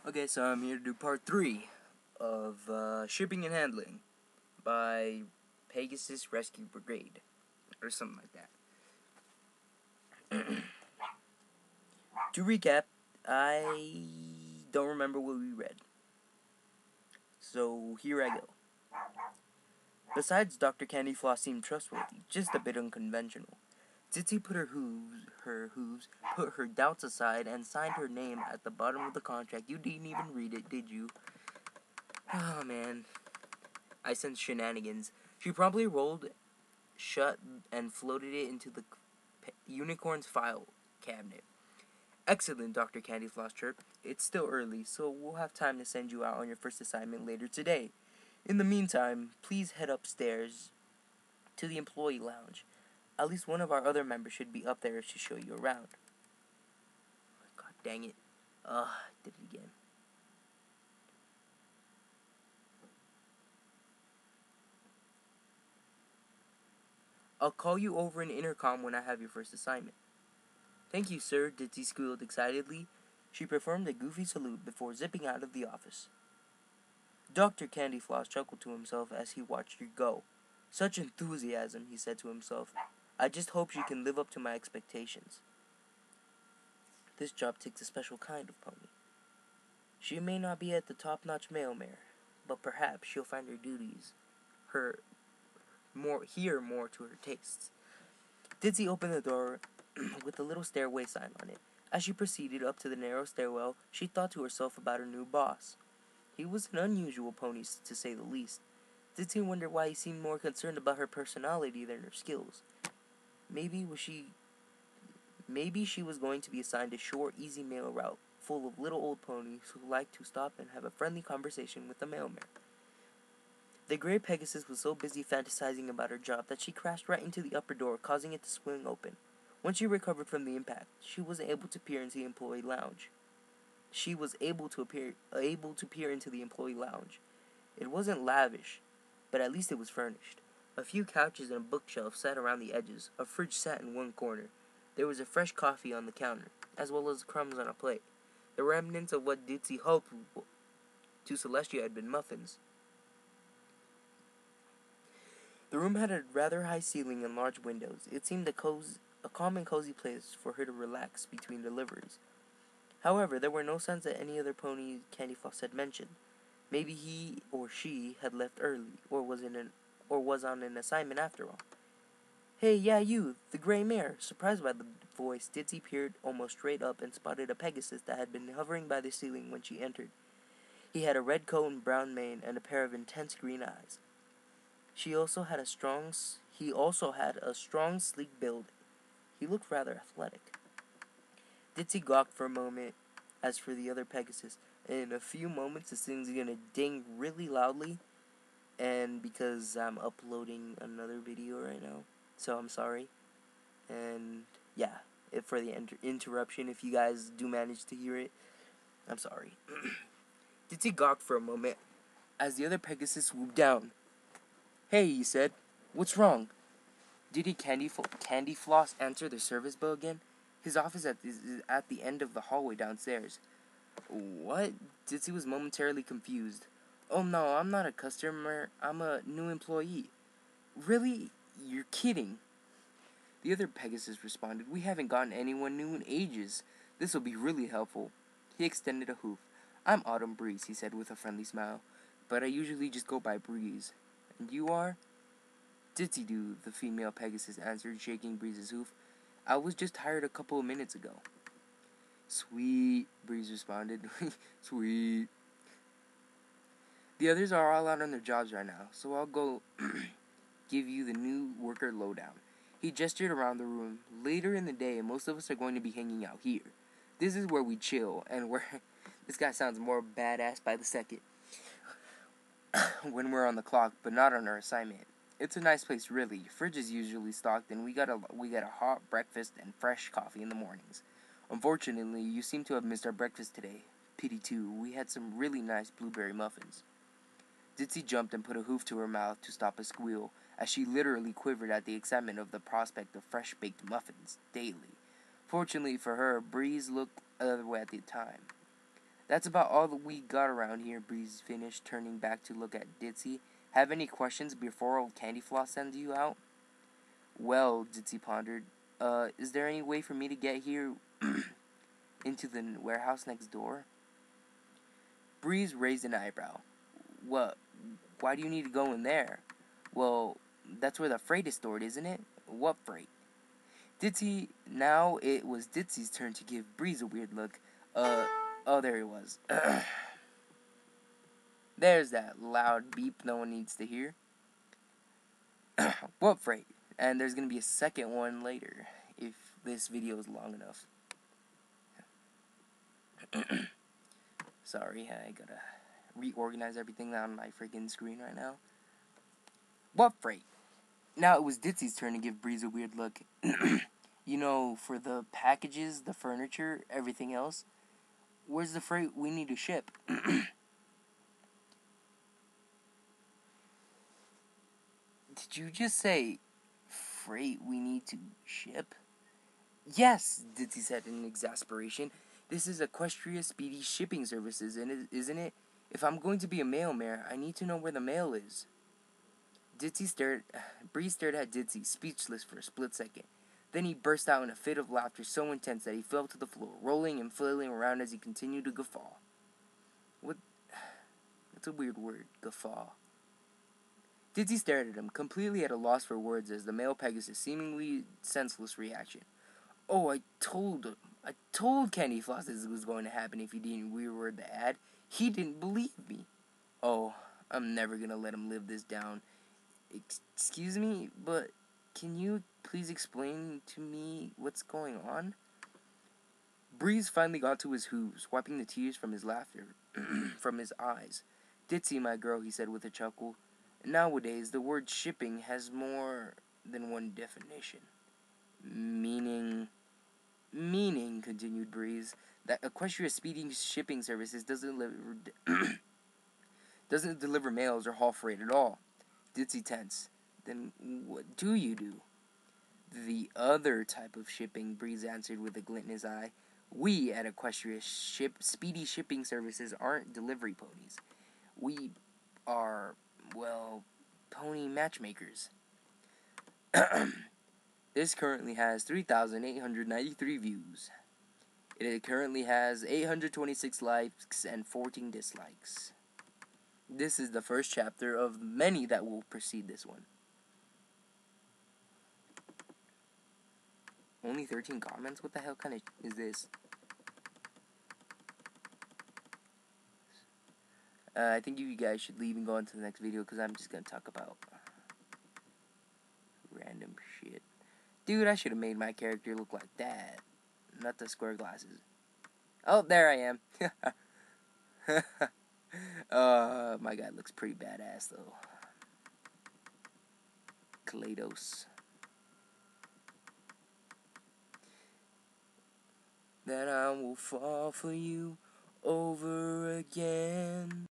Okay, so I'm here to do part 3 of Shipping and Handling by Pegasus Rescue Brigade, or something like that. To recap, I don't remember what we read, so here I go. Besides, Dr. Candyfloss seemed trustworthy, just a bit unconventional. Ditsy put her hooves, put her doubts aside, and signed her name at the bottom of the contract. You didn't even read it, did you? Oh, man. I sensed shenanigans. She promptly rolled shut and floated it into the unicorn's file cabinet. Excellent, Dr. Candyfloss chirped. It's still early, so we'll have time to send you out on your first assignment later today. In the meantime, please head upstairs to the employee lounge. At least one of our other members should be up there to show you around. God dang it. I did it again. I'll call you over an intercom when I have your first assignment. Thank you, sir, Ditzy squealed excitedly. She performed a goofy salute before zipping out of the office. Dr. Candyfloss chuckled to himself as he watched her go. Such enthusiasm, he said to himself. I just hope she can live up to my expectations. This job takes a special kind of pony. She may not be at the top-notch mail mare, but perhaps she'll find her duties more to her tastes. Ditzy opened the door with a little stairway sign on it. As she proceeded up to the narrow stairwell, she thought to herself about her new boss. He was an unusual pony, to say the least. Ditzy wondered why he seemed more concerned about her personality than her skills. Maybe she was going to be assigned a short, easy mail route full of little old ponies who liked to stop and have a friendly conversation with the mailman. The gray Pegasus was so busy fantasizing about her job that she crashed right into the upper door, causing it to swing open. Once she recovered from the impact, she was able to peer into the employee lounge. It wasn't lavish, but at least it was furnished. A few couches and a bookshelf sat around the edges. A fridge sat in one corner. There was a fresh coffee on the counter, as well as crumbs on a plate. The remnants of what Ditzy hoped to Celestia had been muffins. The room had a rather high ceiling and large windows. It seemed a calm and cozy place for her to relax between deliveries. However, there were no signs that any other pony Candyfloss had mentioned. Maybe he or she had left early, or was on an assignment after all. Hey, yeah, you, the gray mare. Surprised by the voice, Ditzy peered almost straight up and spotted a Pegasus that had been hovering by the ceiling when she entered. He had a red coat and brown mane and a pair of intense green eyes. He also had a strong, sleek build. He looked rather athletic. Ditzy gawked for a moment. As for the other Pegasus, in a few moments this thing's gonna ding really loudly, and because I'm uploading another video right now, so I'm sorry. And yeah, for the interruption, if you guys do manage to hear it, I'm sorry. Ditzy gawked for a moment as the other Pegasus swooped down. Hey, he said. What's wrong? Did Candyfloss answer the service bell again? His office is at the end of the hallway downstairs. What? Ditzy was momentarily confused. Oh no, I'm not a customer. I'm a new employee. Really? You're kidding. The other Pegasus responded, We haven't gotten anyone new in ages. This will be really helpful. He extended a hoof. I'm Autumn Breeze, he said with a friendly smile. But I usually just go by Breeze. And you are? Ditzy-doo, the female Pegasus answered, shaking Breeze's hoof. I was just hired a couple of minutes ago. Sweet, Breeze responded. Sweet. The others are all out on their jobs right now, so I'll go give you the new worker lowdown. He gestured around the room. Later in the day, most of us are going to be hanging out here. This is where we chill, and where... This guy sounds more badass by the second. When we're on the clock, but not on our assignment. It's a nice place, really. Your fridge is usually stocked, and we get a hot breakfast and fresh coffee in the mornings. Unfortunately, you seem to have missed our breakfast today. Pity too. We had some really nice blueberry muffins. Ditzy jumped and put a hoof to her mouth to stop a squeal, as she literally quivered at the excitement of the prospect of fresh-baked muffins daily. Fortunately for her, Breeze looked the other way at the time. That's about all that we got around here, Breeze finished, turning back to look at Ditzy. Have any questions before old Candy Floss sends you out? Well, Ditzy pondered, is there any way for me to get here into the warehouse next door? Breeze raised an eyebrow. What? Why do you need to go in there? Well, that's where the freight is stored, isn't it? What freight? Ditzy, now it was Ditzy's turn to give Breeze a weird look. Oh, there he was. There's that loud beep no one needs to hear. What freight? And there's gonna be a second one later, if this video is long enough. Sorry, I gotta reorganize everything on my freaking screen right now. What freight? Now it was Ditzy's turn to give Breeze a weird look. You know, for the packages, the furniture, everything else. Where's the freight we need to ship? Did you just say freight we need to ship? Yes, Ditzy said in exasperation. This is Equestria Speedy Shipping Services, isn't it? If I'm going to be a mail mare, I need to know where the mail is. Bree stared at Ditzy, speechless for a split second. Then he burst out in a fit of laughter so intense that he fell to the floor, rolling and flailing around as he continued to guffaw. That's a weird word, guffaw. Ditzy stared at him, completely at a loss for words as the male Pegasus' seemingly senseless reaction. Oh, I told Candy Floss this was going to happen if he didn't reword the ad. He didn't believe me. Oh, I'm never gonna let him live this down. Excuse me, but can you please explain to me what's going on? Breeze finally got to his hooves, wiping the tears from his laughter from his eyes. Ditzy, my girl, he said with a chuckle. Nowadays, the word shipping has more than one definition. Meaning, continued Breeze, that Equestria Speedy Shipping Services doesn't deliver mails or haul freight at all. Ditzy tense. Then what do you do? The other type of shipping, Breeze answered with a glint in his eye. We at Equestria Speedy Shipping Services aren't delivery ponies. We are, well, pony matchmakers. This currently has 3,893 views. It currently has 826 likes and 14 dislikes. This is the first chapter of many that will precede this one. Only 13 comments? What the hell kind of is this? I think you guys should leave and go on to the next video because I'm just going to talk about random shit. Dude, I should have made my character look like that. Not the square glasses. Oh, there I am. My guy looks pretty badass, though. Kaleidos. That I will fall for you over again.